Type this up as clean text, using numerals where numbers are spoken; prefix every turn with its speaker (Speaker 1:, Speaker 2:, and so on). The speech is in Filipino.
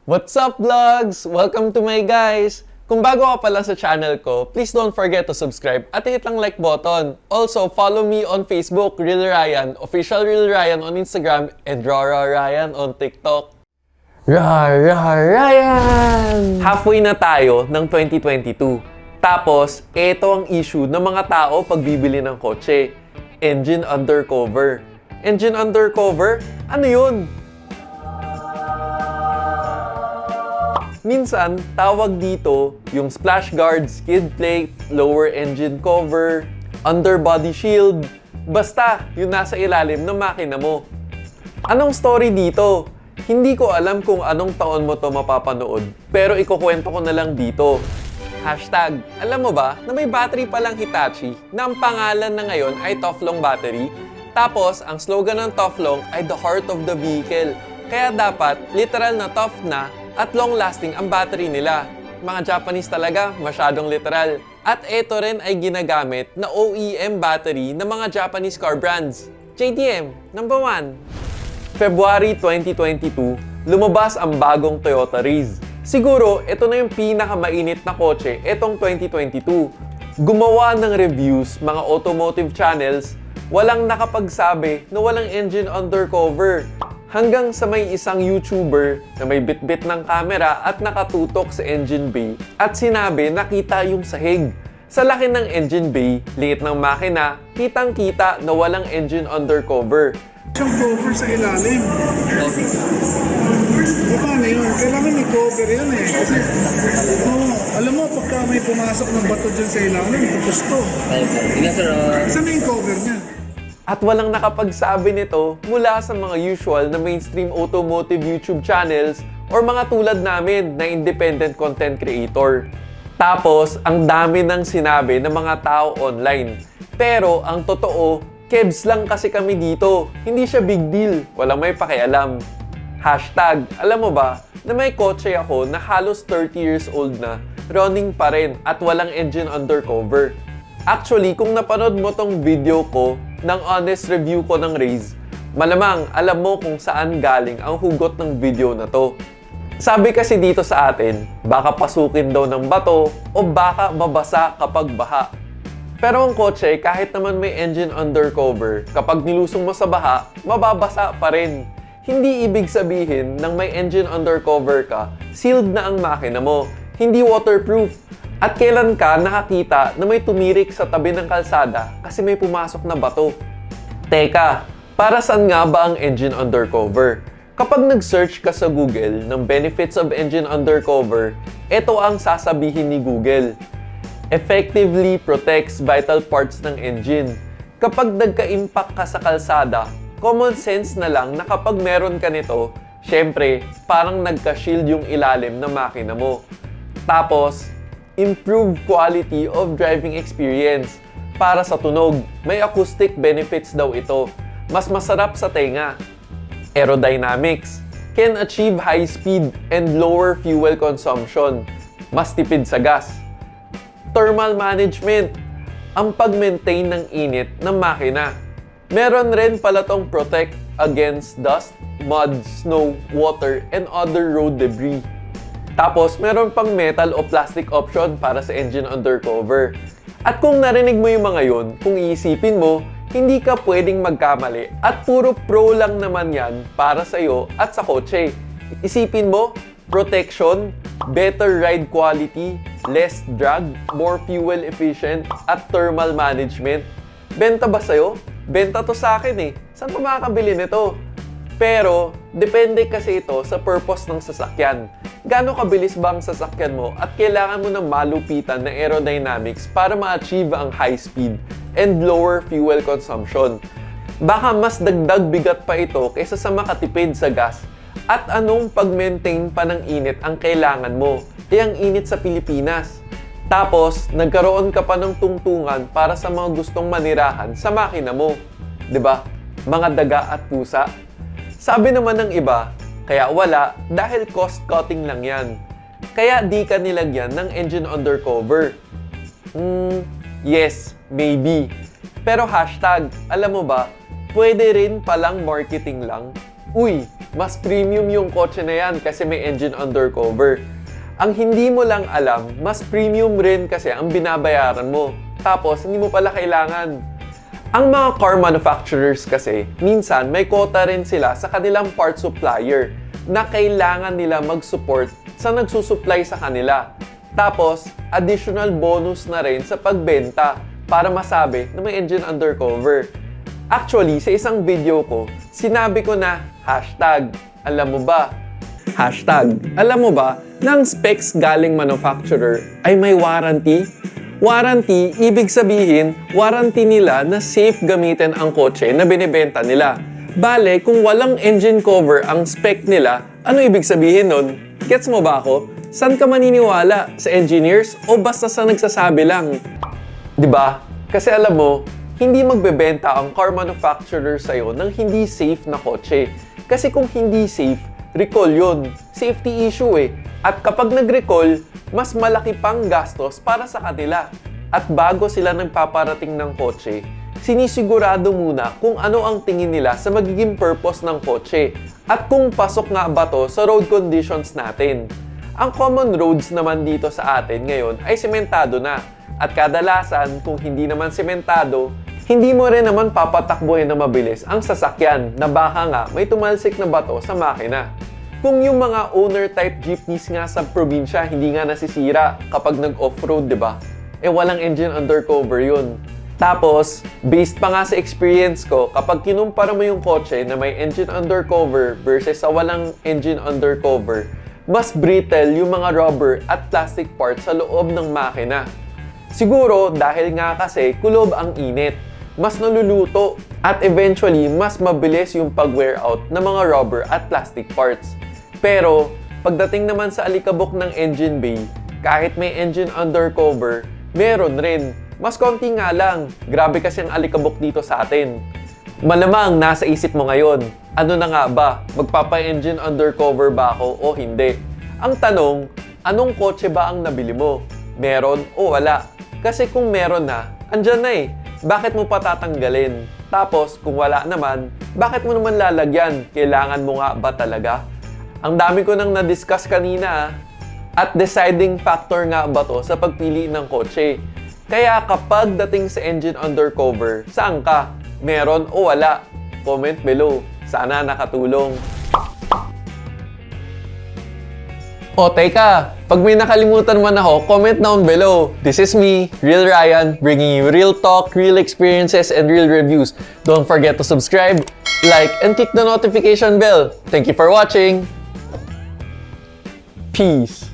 Speaker 1: What's up, vlogs? Welcome to my guys! Kung bago ka pa lang sa channel ko, please don't forget to subscribe at hit lang like button. Also, follow me on Facebook, Real Ryan, Official Real Ryan on Instagram, and Rara Ryan on TikTok. Rara Ryan! Halfway na tayo ng 2022. Tapos, eto ang issue ng mga tao pag bibili ng kotse. Engine undercover. Engine undercover? Ano yun? Minsan, tawag dito yung splash guard, skid plate, lower engine cover, underbody shield, basta yung nasa ilalim ng makina mo. Anong story dito? Hindi ko alam kung anong taon mo to mapapanood, pero ikukwento ko na lang dito. Hashtag, alam mo ba na may battery palang Hitachi na ang pangalan na ngayon ay Toflong battery? Tapos, ang slogan ng Toflong ay the heart of the vehicle. Kaya dapat, literal na tough na at long-lasting ang battery nila. Mga Japanese talaga, masyadong literal. At ito rin ay ginagamit na OEM battery ng mga Japanese car brands. JDM, number 1. February 2022, lumabas ang bagong Toyota Raze. Siguro, ito na yung pinakamainit na kotse etong 2022. Gumawa ng reviews mga automotive channels, walang nakapagsabi na walang engine undercover. Hanggang sa may isang YouTuber na may bitbit ng camera at nakatutok sa engine bay at sinabi nakita yung sahig. Sa laki ng engine bay, liit ng makina, kitang-kita na walang engine undercover.
Speaker 2: Siyang cover sa ilalim. Paano yun? Kailangan may cover yun eh. Kasi, alam mo, pagka may pumasok ng bato dyan sa ilalim, tapos to. Saan yung cover niya?
Speaker 1: At walang nakapagsabi nito mula sa mga usual na mainstream automotive YouTube channels or mga tulad namin na independent content creator. Tapos, ang dami nang sinabi ng mga tao online. Pero, ang totoo, kebs lang kasi kami dito. Hindi siya big deal. Walang may pakialam. Hashtag, alam mo ba, na may kotse ako na halos 30 years old na, running pa rin at walang engine undercover. Actually, kung napanood mo tong video ko ng honest review ko ng Raze, malamang alam mo kung saan galing ang hugot ng video na to. Sabi kasi dito sa atin, baka pasukin daw ng bato o baka mabasa kapag baha. Pero ang kotse, kahit naman may engine undercover, kapag nilusong mo sa baha, mababasa pa rin. Hindi ibig sabihin nang may engine undercover ka, sealed na ang makina mo. Hindi waterproof. At kailan ka nakakita na may tumirik sa tabi ng kalsada kasi may pumasok na bato? Teka, para saan nga ba ang engine undercover? Kapag nag-search ka sa Google ng benefits of engine undercover, ito ang sasabihin ni Google. Effectively protects vital parts ng engine. Kapag nagka-impact ka sa kalsada, common sense na lang na kapag meron ka nito, syempre, parang nagka-shield yung ilalim ng makina mo. Tapos, improve quality of driving experience. Para sa tunog, may acoustic benefits daw ito. Mas masarap sa tenga. Aerodynamics, can achieve high speed and lower fuel consumption. Mas tipid sa gas. Thermal management, ang pag-maintain ng init ng makina. Meron rin pala tong protect against dust, mud, snow, water, and other road debris. Tapos, meron pang metal o plastic option para sa engine undercover. At kung narinig mo yung mga yun, kung iisipin mo, hindi ka pwedeng magkamali at puro pro lang naman yan para sa'yo at sa kotse. Isipin mo, protection, better ride quality, less drag, more fuel efficient, at thermal management. Benta ba sa'yo? Benta to sa akin eh. Saan pa makakabili nito? Pero, depende kasi ito sa purpose ng sasakyan. Gaano kabilis ba ang sasakyan mo at kailangan mo ng malupitan na aerodynamics para ma-achieve ang high speed and lower fuel consumption. Baka mas dagdag bigat pa ito kaysa sa makatipid sa gas. At anong pag-maintain pa ng init ang kailangan mo? Ang init sa Pilipinas. Tapos, nagkaroon ka pa ng tungtungan para sa mga gustong manirahan sa makina mo. 'Di ba? Mga daga at pusa. Sabi naman ng iba, kaya wala dahil cost-cutting lang yan. Kaya di ka nilagyan ng engine undercover. Yes, maybe. Pero hashtag, alam mo ba, pwede rin palang marketing lang. Uy, mas premium yung kotse na yan kasi may engine undercover. Ang hindi mo lang alam, mas premium rin kasi ang binabayaran mo. Tapos, hindi mo pala kailangan. Ang mga car manufacturers kasi, minsan may quota rin sila sa kanilang part supplier na kailangan nila mag-support sa nagsusupply sa kanila. Tapos, additional bonus na rin sa pagbenta para masabi na may engine undercover. Actually, sa isang video ko, sinabi ko na hashtag, alam mo ba? Hashtag, alam mo ba na ang specs galing manufacturer ay may warranty? Warranty, ibig sabihin, warranty nila na safe gamitin ang kotse na binibenta nila. Bale, kung walang engine cover ang spec nila, ano ibig sabihin nun? Gets mo ba ako? Saan ka maniniwala? Sa engineers o basta sa nagsasabi lang? 'Di ba? Kasi alam mo, hindi magbebenta ang car manufacturer sa'yo ng hindi safe na kotse. Kasi kung hindi safe, recall yun. Safety issue eh. At kapag nag-recall, mas malaki pang gastos para sa kanila. At bago sila nagpaparating ng kotse, sinisigurado muna kung ano ang tingin nila sa magiging purpose ng kotse. At kung pasok nga ba to sa road conditions natin. Ang common roads naman dito sa atin ngayon ay sementado na. At kadalasan, kung hindi naman sementado, hindi mo rin naman papatakbuhin na mabilis ang sasakyan na baka nga may tumalsik na bato sa makina. Kung yung mga owner-type jeepneys nga sa probinsya hindi nga nasisira kapag nag-off-road, di ba? Eh walang engine undercover yun. Tapos, based pa nga sa experience ko, kapag kinumpara mo yung kotse na may engine undercover versus sa walang engine undercover, mas brittle yung mga rubber at plastic parts sa loob ng makina. Siguro dahil nga kasi kulob ang init, mas naluluto at eventually mas mabilis yung pag-wear out ng mga rubber at plastic parts. Pero pagdating naman sa alikabok ng engine bay, kahit may engine undercover, meron rin. Mas konti nga lang. Grabe kasi ang alikabok dito sa atin. Malamang nasa isip mo ngayon, ano na nga ba? Magpapa-engine undercover ba ako o hindi? Ang tanong, anong kotse ba ang nabili mo? Meron o wala? Kasi kung meron na, andyan na eh. Bakit mo pa tatanggalin? Tapos, kung wala naman, bakit mo naman lalagyan? Kailangan mo nga ba talaga? Ang dami ko nang na-discuss kanina at deciding factor nga ba to sa pagpili ng kotse. Kaya kapag dating sa engine undercover, saan ka? Meron o wala? Comment below. Sana nakatulong. O teka, pag may nakalimutan man ako, comment down below. This is me, Real Ryan, bringing you real talk, real experiences, and real reviews. Don't forget to subscribe, like, and click the notification bell. Thank you for watching. Peace.